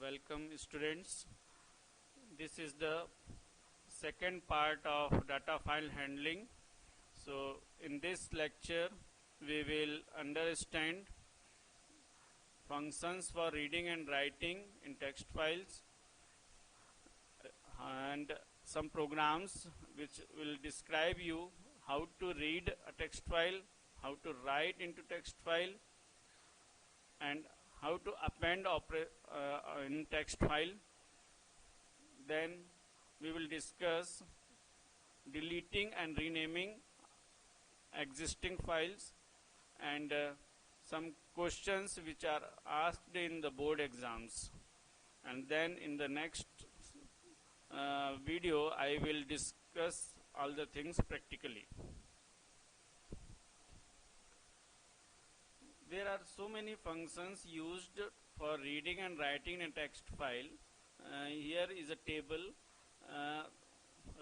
Welcome students. This is the second part of data file handling. So in this lecture we will understand functions for reading and writing in text files and some programs which will describe you how to read a text file, how to write into text file, and how to append in text file. Then we will discuss deleting and renaming existing files and some questions which are asked in the board exams. And then in the next video I will discuss all the things practically. There are so many functions used for reading and writing a text file. Here is a table.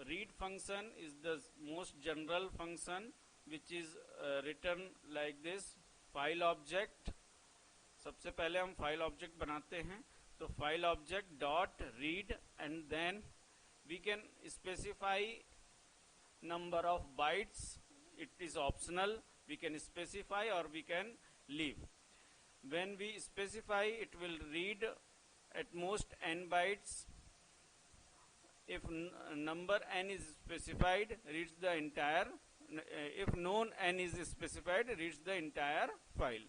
Read function is the most general function which is written like this. File object, सबसे पहले हम file object बनाते हैं, तो file object dot read and then we can specify number of bytes. It is optional. We can specify or we can leave. When we specify, it will read at most n bytes. If number n is specified, reads the entire. If known n is specified, reads the entire file.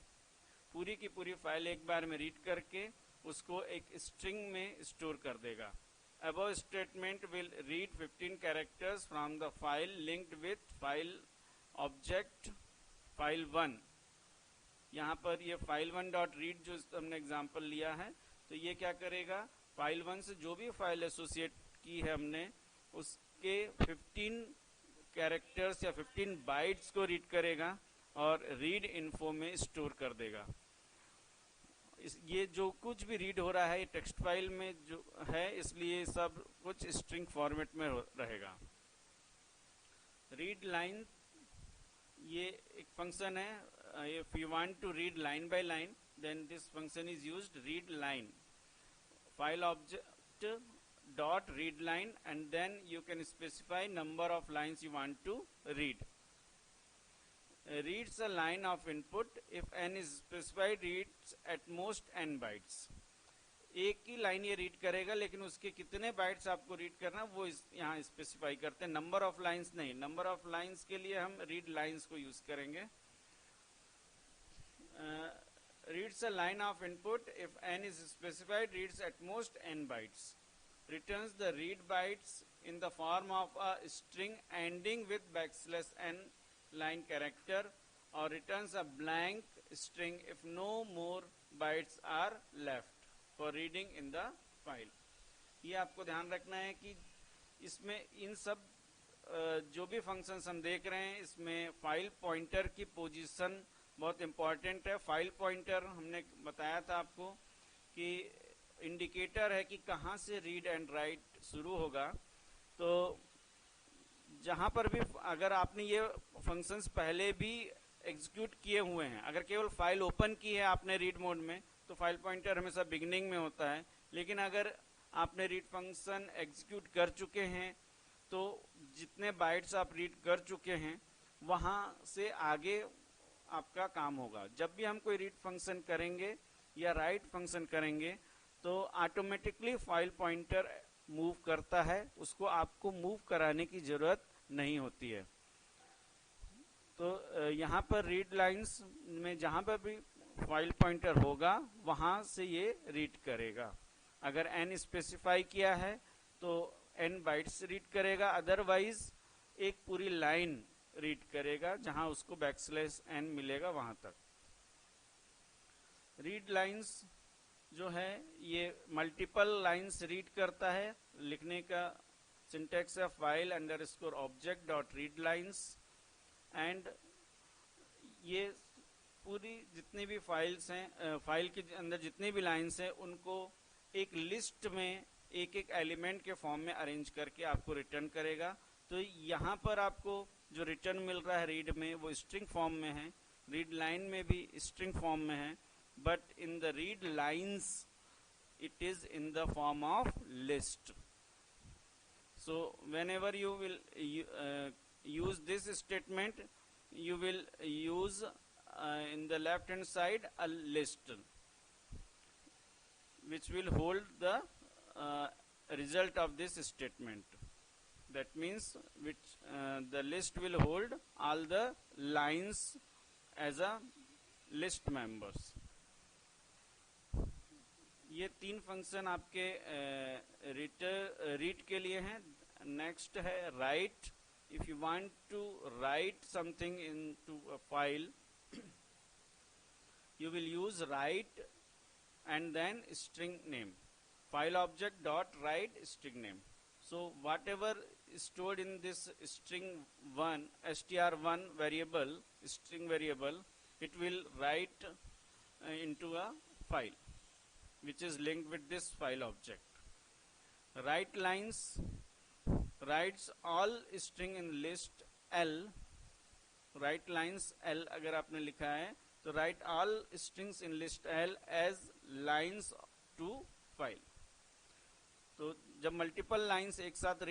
पूरी की पूरी file एक बार में read करके उसको एक string में store कर देगा. Above statement will read 15 characters from the file linked with file object file 1. यहाँ पर ये file 1 डॉट रीड जो हमने एग्जाम्पल लिया है, तो ये क्या करेगा, फाइल 1 से जो भी फाइल एसोसिएट की है हमने उसके 15 कैरेक्टर्स या 15 बाइट्स को रीड करेगा और रीड इन्फो में स्टोर कर देगा. ये जो कुछ भी रीड हो रहा है टेक्स्ट फाइल में जो है, इसलिए सब कुछ स्ट्रिंग फॉर्मेट में रहेगा. रीड लाइन ये एक फंक्शन है. If you want to read line by line, then this function is used. Read line, file object dot read line, and then you can specify number of lines you want to read. Reads a line of input. If n is specified, reads at most n bytes. एक ही line ये read करेगा, लेकिन उसके कितने bytes आपको read करना वो यहाँ स्पेसिफाई करते हैं. नंबर ऑफ लाइंस नहीं. नंबर ऑफ लाइंस के लिए हम रीड लाइंस को यूज करेंगे. Reads a line of input. If n is specified, reads at most n bytes. Returns the read bytes in the form of a string ending with \n line character, or returns a blank string if no more bytes are left for reading in the file. ये आपको ध्यान रखना है कि इसमें इन सब जो भी फंक्शंस हम देख रहे हैं, इसमें फाइल पॉइंटर की पोजीशन बहुत इम्पॉर्टेंट है. फाइल पॉइंटर हमने बताया था आपको कि इंडिकेटर है कि कहाँ से रीड एंड राइट शुरू होगा. तो जहाँ पर भी अगर आपने ये फंक्शंस पहले भी एग्जीक्यूट किए हुए हैं, अगर केवल फाइल ओपन की है आपने रीड मोड में, तो फाइल पॉइंटर हमेशा बिगिनिंग में होता है. लेकिन अगर आपने रीड फंक्शन एग्जीक्यूट कर चुके हैं तो जितने बाइट्स आप रीड कर चुके हैं वहाँ से आगे आपका काम होगा. जब भी हम कोई रीड फंक्शन करेंगे या राइट फंक्शन करेंगे तो ऑटोमेटिकली फाइल पॉइंटर मूव करता है, उसको आपको मूव कराने की जरूरत नहीं होती है. तो यहाँ पर रीड लाइंस में जहाँ पर भी फाइल पॉइंटर होगा वहाँ से ये रीड करेगा. अगर n स्पेसिफाई किया है तो n बाइट्स रीड करेगा, अदरवाइज एक पूरी लाइन रीड करेगा जहां उसको \n मिलेगा वहां तक. रीड लाइंस जो है ये मल्टीपल लाइंस रीड करता है. लिखने का सिंटैक्स है file underscore object dot read lines, and ये पूरी जितनी भी फाइल्स हैं, फाइल के अंदर जितनी भी लाइंस हैं उनको एक लिस्ट में एक एक एलिमेंट के फॉर्म में अरेंज करके आपको रिटर्न करेगा. तो यहाँ पर आपको जो रिटर्न मिल रहा है रीड में वो स्ट्रिंग फॉर्म में है, रीड लाइन में भी स्ट्रिंग फॉर्म में है, but in the read lines it is in the form of list. So whenever you will use this statement, you will use in the left hand side a list which will hold the result of this statement. That means which the list will hold all the lines as a list members. ये तीन function आपके read के लिए हैं. Next है write. If you want to write something into a file, you will use write and then string name. File object dot write string name. So whatever is stored in this string 1 str1 variable, string variable, it will write into a file which is linked with this file object. Write lines writes all string in list L. Write lines L अगर आपने लिखा है तो write all strings in list L as lines to file. तो जब multiple lines एक साथ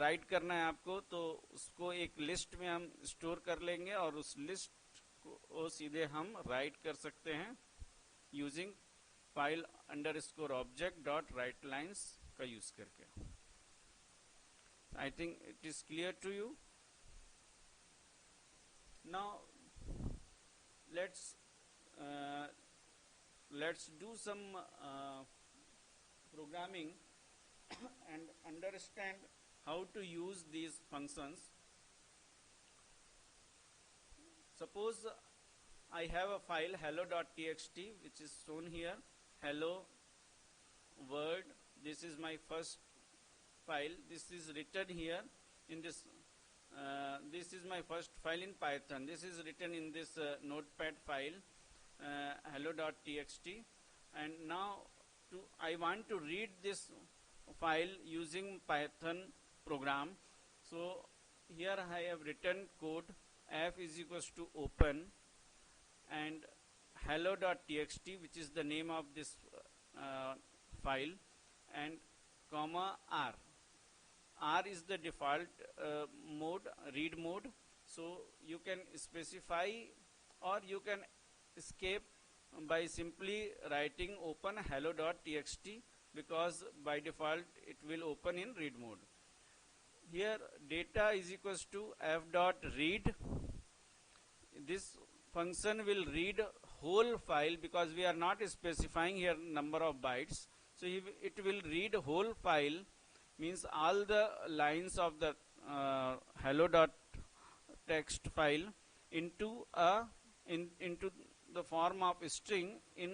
right करना है आपको, तो उसको एक लिस्ट में हम स्टोर कर लेंगे और उस लिस्ट को सीधे हम राइट कर सकते हैं using file underscore object dot write lines का यूज करके. I think it is clear to you. Now let's do some programming and understand how to use these functions. Suppose I have a file hello.txt which is shown here. Hello word, this is my first file. This is written here in this this is my first file in Python. This is written in this notepad file hello.txt, and now I want to read this file using Python program. So here I have written code f is equals to open and hello.txt, which is the name of this file, and comma r. R is the default mode, read mode. So you can specify or you can escape by simply writing open hello.txt, because by default it will open in read mode. Here data is equals to f.read. This function will read whole file because we are not specifying here number of bytes. So it will read whole file, means all the lines of the hello.txt file into into the form of string in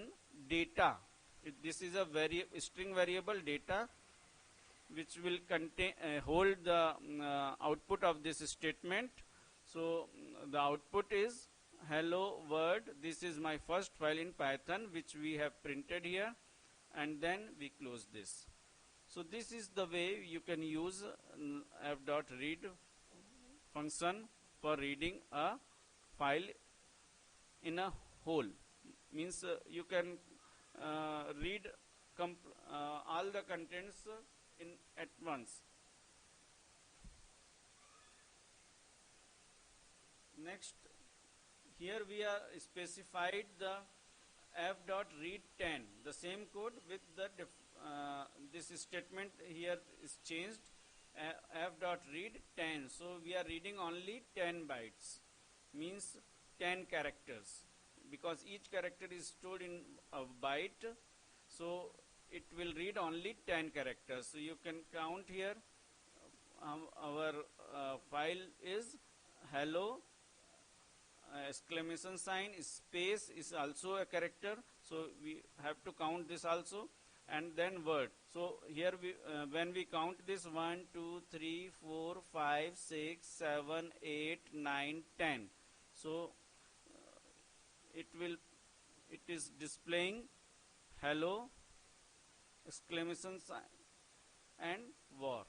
data. This is a string variable data which will contain hold the output of this statement. So the output is hello word. This is my first file in Python which we have printed here, and then we close this. So this is the way you can use f.read function for reading a file in a whole. Means you can read all the contents at once. Next, here we are specified the f.read 10, the same code with the this statement here is changed, f.read 10. So we are reading only 10 bytes, means 10 characters, because each character is stored in a byte. So it will read only 10 characters. So you can count here. Our file is hello exclamation sign space is also a character, so we have to count this also, and then word. So here we when we count this 1 2 3 4 5 6 7 8 9 10, so it is displaying hello exclamation sign and war.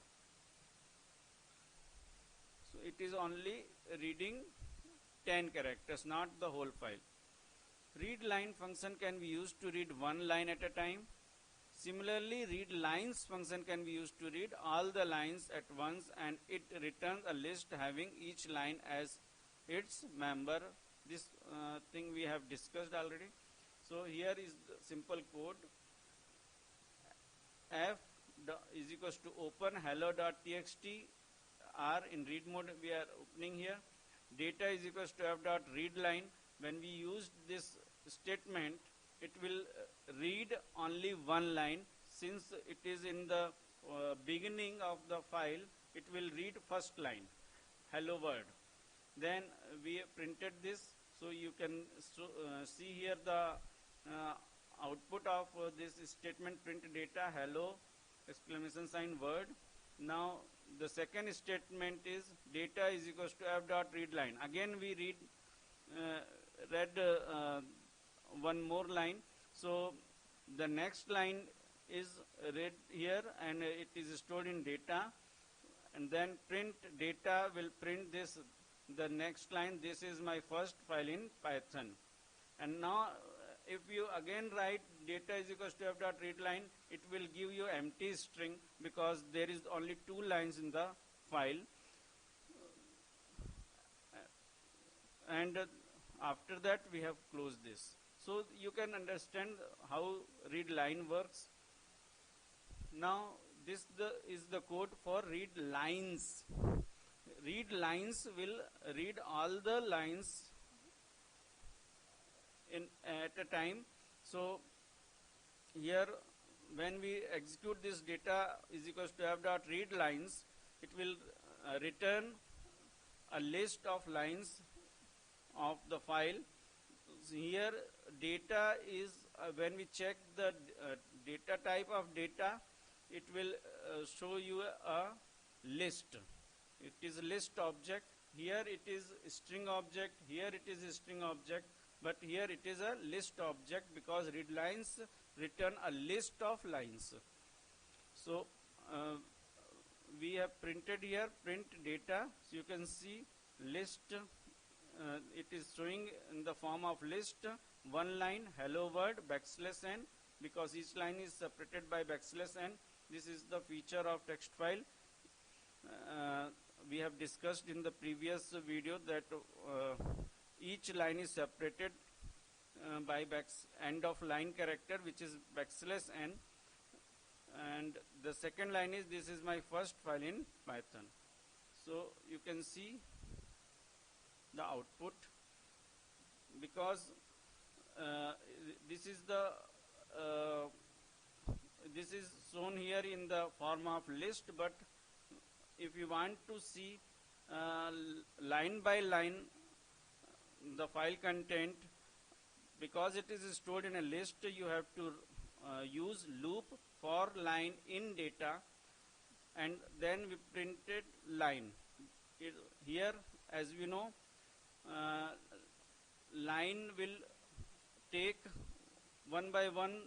So it is only reading 10 characters, not the whole file. Read line function can be used to read one line at a time. Similarly, read lines function can be used to read all the lines at once, and it returns a list having each line as its member. This thing we have discussed already. So here is the simple code. F is equals to open hello.txt, R in read mode we are opening here. Data is equals to f dot read line. When we use this statement, it will read only one line. Since it is in the beginning of the file, it will read first line, hello world. Then we printed this, so you can see here the output of this statement print data hello exclamation sign word. Now the second statement is data is equals to f dot read line. Again we read one more line. So the next line is read here and it is stored in data, and then print data will print this the next line. This is my first file in Python. And now if you again write data is equals to f dot read line, it will give you empty string because there is only two lines in the file. And after that we have closed this. So you can understand how read line works. Now this is the code for read lines. Read lines will read all the lines at a time. So here when we execute this data is equals to f dot read lines, it will return a list of lines of the file. So here data is when we check the data type of data, it will show you a list. It is a list object. Here it is a string object. Here it is a string object. But here it is a list object because read lines return a list of lines. So we have printed here print data. So you can see list. It is showing in the form of list. One line hello world backslash n, because each line is separated by backslash n. This is the feature of text file. We have discussed in the previous video that each line is separated by end of line character, which is backslash n, and the second line is this is my first file in Python. So you can see the output, because this is shown here in the form of list, but if you want to see line by line the file content, because it is stored in a list, you have to use loop for line in data, and then we printed line. Here, as we know, line will take one by one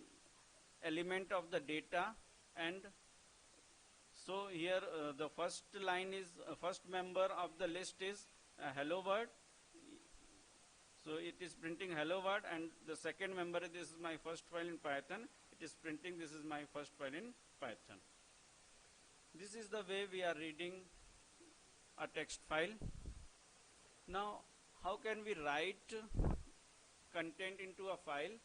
element of the data, and so here the first line is first member of the list is hello world. So it is printing hello world, and the second member, this is my first file in Python, it is printing this is my first file in Python. This is the way we are reading a text file. Now how can we write content into a file?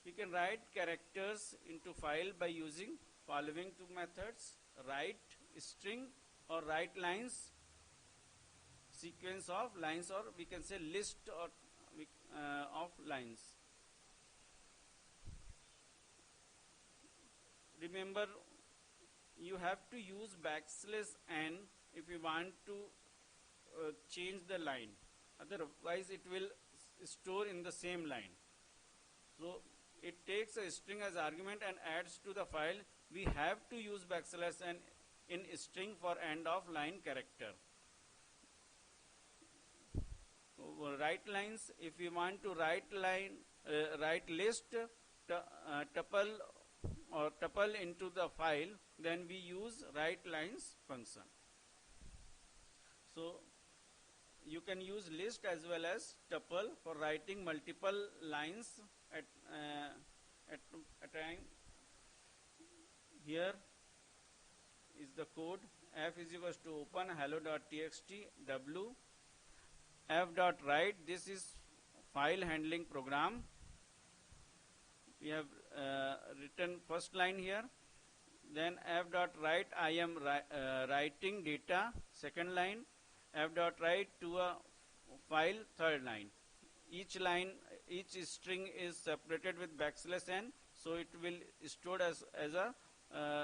We can write characters into file by using following two methods: write string or write lines, sequence of lines, or we can say list or of lines. Remember, you have to use backslash n if you want to change the line, otherwise it will store in the same line. So it takes a string as argument and adds to the file. We have to use backslash n in string for end of line character. Write lines, if we want to write line, write list tuple or tuple into the file, then we use write lines function. So you can use list as well as tuple for writing multiple lines at a time. here is the code. F is equals to open hello.txt, w f.write. This is file handling program. We have written first line here. Then f.write, I am writing data, second line. F.write to a file, third line. Each string is separated with \n, so it will stored as a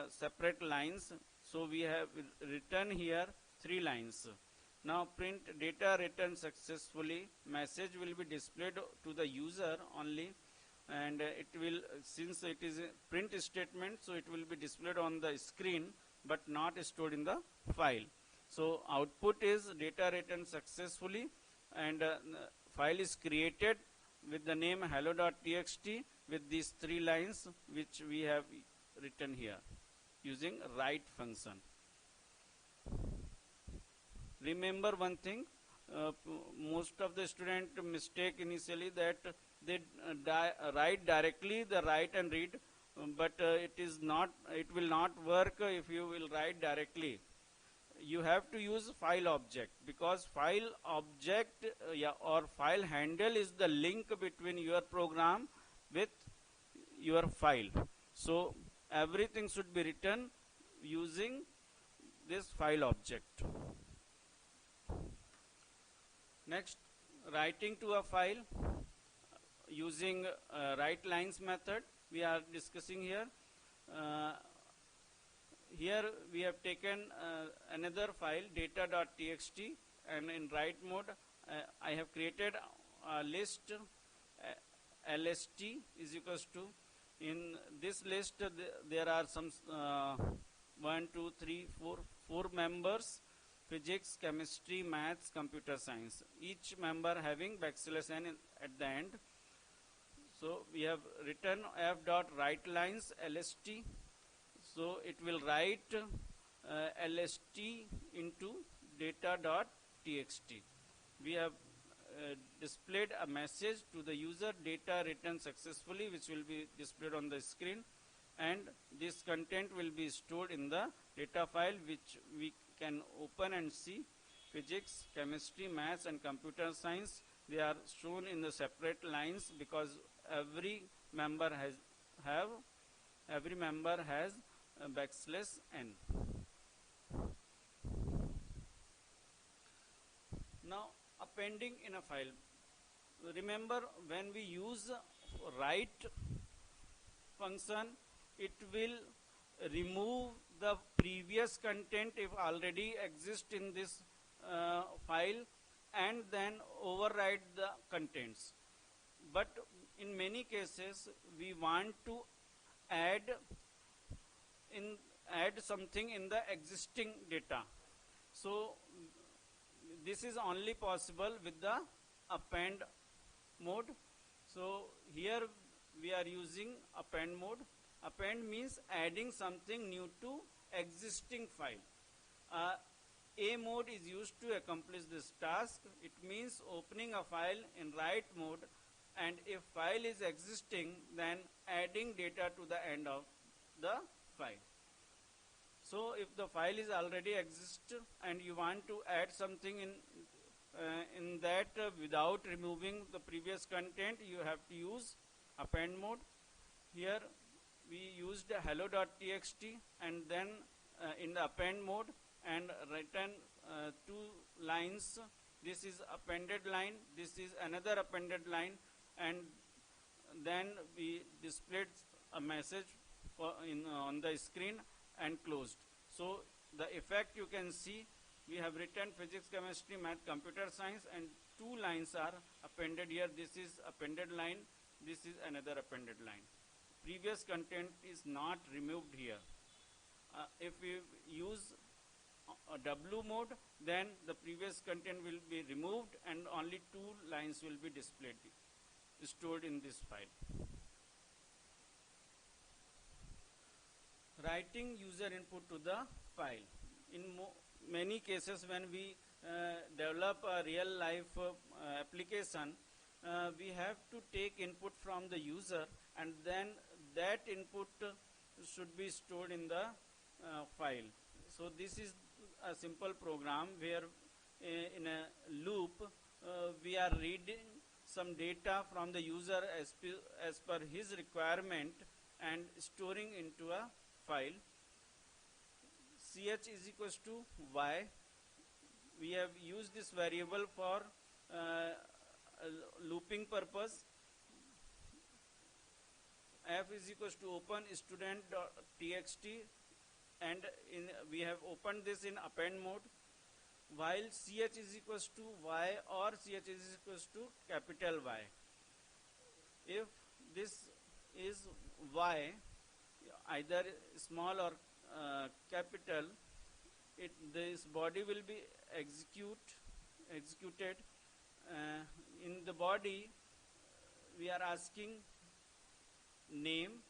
separate lines. So we have written here 3 lines. Now print data written successfully. Message will be displayed to the user only, and it will, since it is a print statement, so it will be displayed on the screen but not stored in the file. So output is data written successfully, and file is created with the name hello.txt with these 3 lines which we have written here using write function. Remember one thing, most of the student mistake initially that they write directly the write and read, but it will not work if you will write directly. You have to use file object, because file object or file handle is the link between your program with your file. So everything should be written using this file object. Next, writing to a file using write lines method we are discussing here. Here we have taken another file data.txt, and in write mode I have created a list lst is equals to, in this list there are some 1, 2, 3, 4 members: physics, chemistry, maths, computer science, each member having \n at the end. So we have written f.write_lines lst, so it will write lst into data.txt. We have displayed a message to the user, data written successfully, which will be displayed on the screen, and this content will be stored in the data file, which we can open and see. Physics, chemistry, maths, and computer science, they are shown in the separate lines because every member has \n. Now appending in a file. Remember, when we use write function, it will remove the previous content if already exists in this file, and then override the contents. But in many cases we want to add something in the existing data. So this is only possible with the append mode. So here we are using append mode. Append means adding something new to existing file. A mode is used to accomplish this task. It means opening a file in write mode, and if file is existing, then adding data to the end of the file. So if the file is already exist and you want to add something in that without removing the previous content, you have to use append mode. Here we used hello.txt, and then in the append mode, and written 2 lines. This is appended line, this is another appended line, and then we displayed a message on the screen and closed. So the effect you can see, we have written physics, chemistry, math, computer science, and 2 lines are appended here. This is appended line, this is another appended line. Previous content is not removed here. If we use a W mode, then the previous content will be removed and only 2 lines will be displayed, stored in this file. Writing user input to the file. In many cases, when we develop a real life application, we have to take input from the user, and then that input should be stored in the file. So this is a simple program where in a loop we are reading some data from the user as per his requirement and storing into a file. Ch is equals to y. We have used this variable for looping purpose. F is equals to open student.txt, and we have opened this in append mode, while ch is equals to y or ch is equals to capital Y. If this is y, either small or capital, this body will be executed. In the body, we are asking name,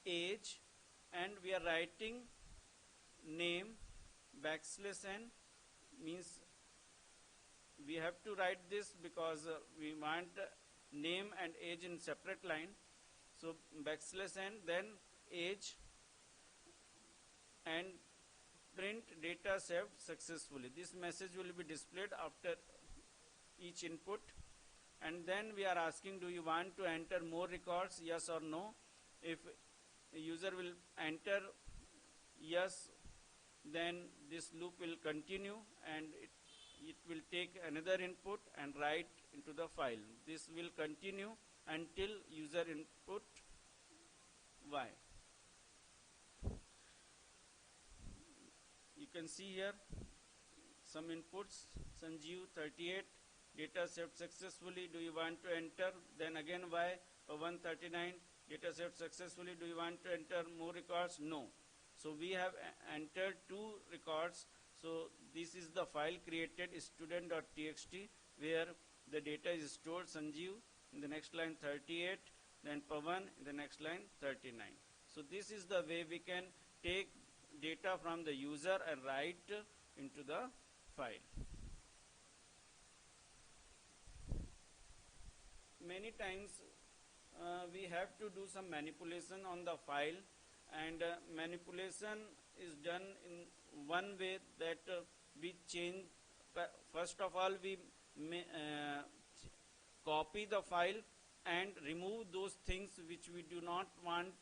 age, and we are writing name \n, means we have to write this because we want name and age in separate line. So \n, then age, and print data saved successfully. This message will be displayed after each input. And then we are asking, do you want to enter more records, yes or no? If user will enter yes, then this loop will continue and it will take another input and write into the file. This will continue until user input y. You can see here some inputs. Sanjeev 38, data saved successfully, do you want to enter? Then again y. 139, data saved successfully, do you want to enter more records? No. So we have entered 2 records. So this is the file created, student.txt, where the data is stored. Sanjeev in the next line 38, then Pawan in the next line 39. So this is the way we can take data from the user and write into the file. Many times we have to do some manipulation on the file, and manipulation is done in one way that we change. First of all, we copy the file and remove those things which we do not want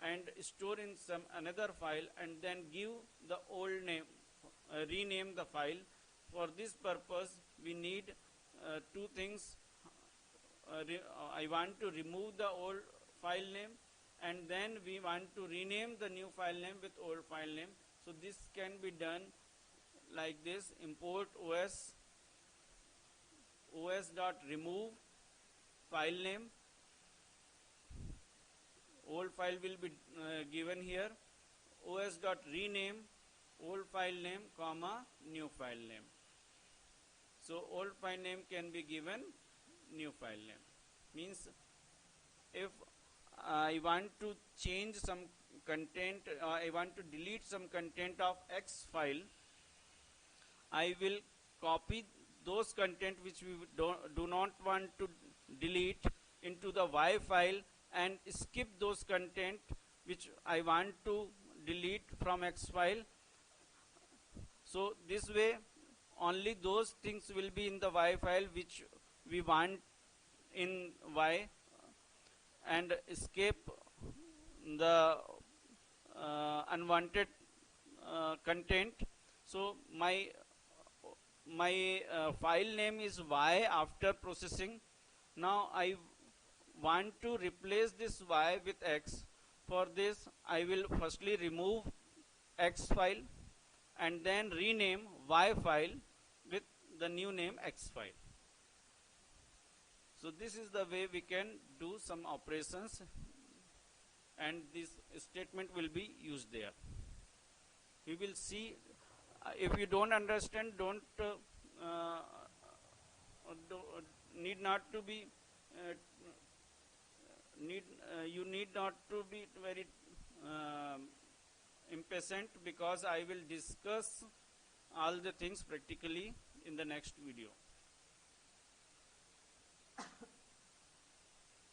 and store in some another file, and then give the old name, rename the file. For this purpose, we need 2 things. I want to remove the old file name, and then we want to rename the new file name with old file name. So this can be done like this: import os.remove file name. Old file will be given here. os.rename old file name, comma, new file name. So old file name can be given new file name. Means if I want to change some content, I want to delete some content of X file, I will copy those content which we do not want to delete into the Y file and skip those content which I want to delete from X file. So this way only those things will be in the Y file which we want in Y, and escape the unwanted content. So my file name is Y after processing. Now I want to replace this Y with X. For this I will firstly remove X file and then rename Y file with the new name X file. So this is the way we can do some operations, and this statement will be used there. We will see. If you don't understand, need not to be you need not to be very impatient, because I will discuss all the things practically in the next video.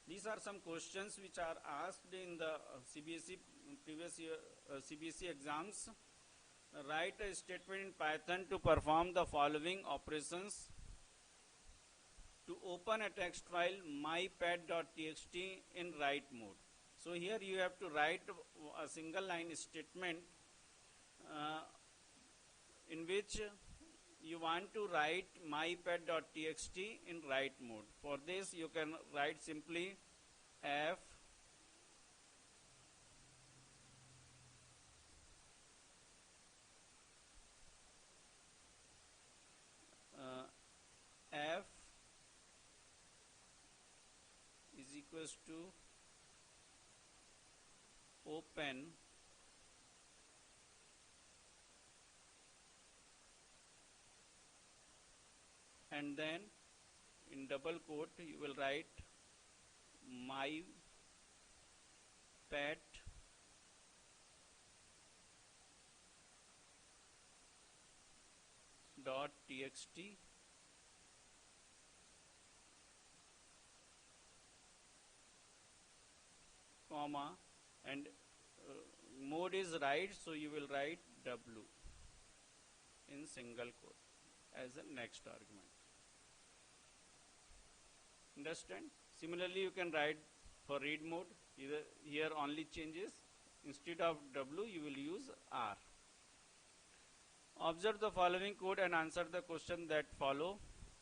These are some questions which are asked in the CBSE previous year CBSE exams. Write a statement in Python to perform the following operations. To open a text file mypad.txt in write mode. So here you have to write a single line statement in which you want to write mypad.txt in write mode. For this you can write simply f f is equals to open and then in double quote you will write my pet dot txt comma and mode is write, so you will write w in single quote as a next argument. Understand? Similarly you can write for read mode, either here only changes, instead of w you will use r. Observe the following code and answer the question that follow.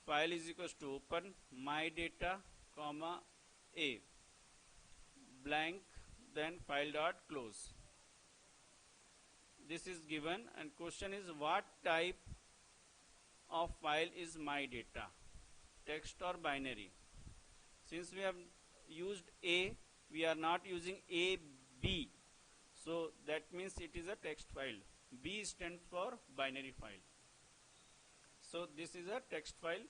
File is equals to open my data comma a blank then file dot close. This is given and question is what type of file is my data, text or binary. Since we have used a, we are not using a b, so that means it is a text file. B stands for binary file. So this is a text file,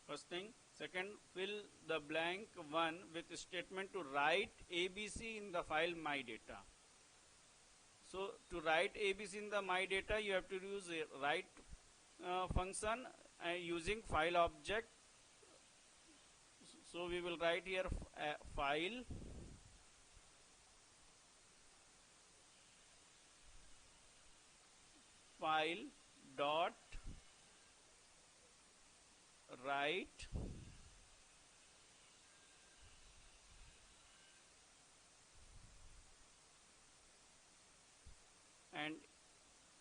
first thing. Second, fill the blank one with a statement to write ABC in the file my data. So to write ABC in the my data, you have to use a write function using file object. So we will write here file dot write and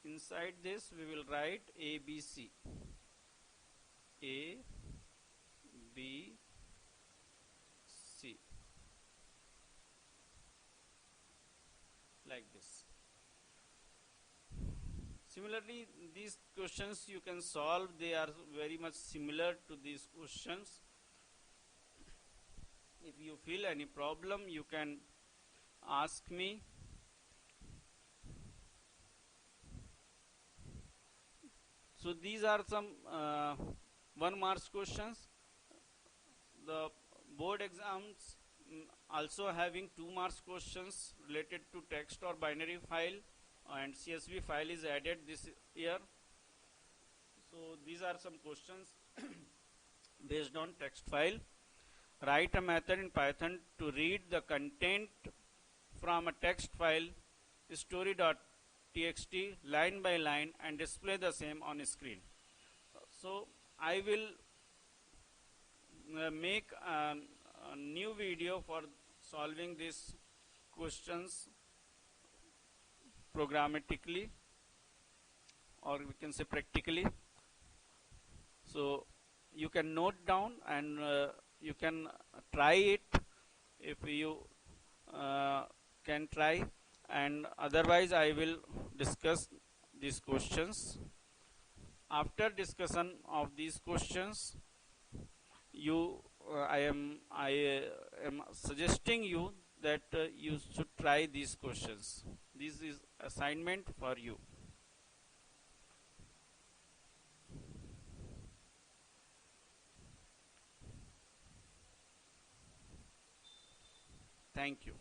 inside this we will write ABC, A, B, C, like this. Similarly, these questions you can solve, they are very much similar to these questions. If you feel any problem, you can ask me. So these are some 1 marks questions. The board exams also having 2 marks questions related to text or binary file, and CSV file is added this year. So these are some questions based on text file. Write a method in Python to read the content from a text file story.txt line by line and display the same on screen. So I will make a new video for solving these questions programmatically, or we can say practically. So you can note down and you can try it if you can try, and otherwise I will discuss these questions. After discussion of these questions, I am suggesting you that you should try these questions. This is assignment for you. Thank you.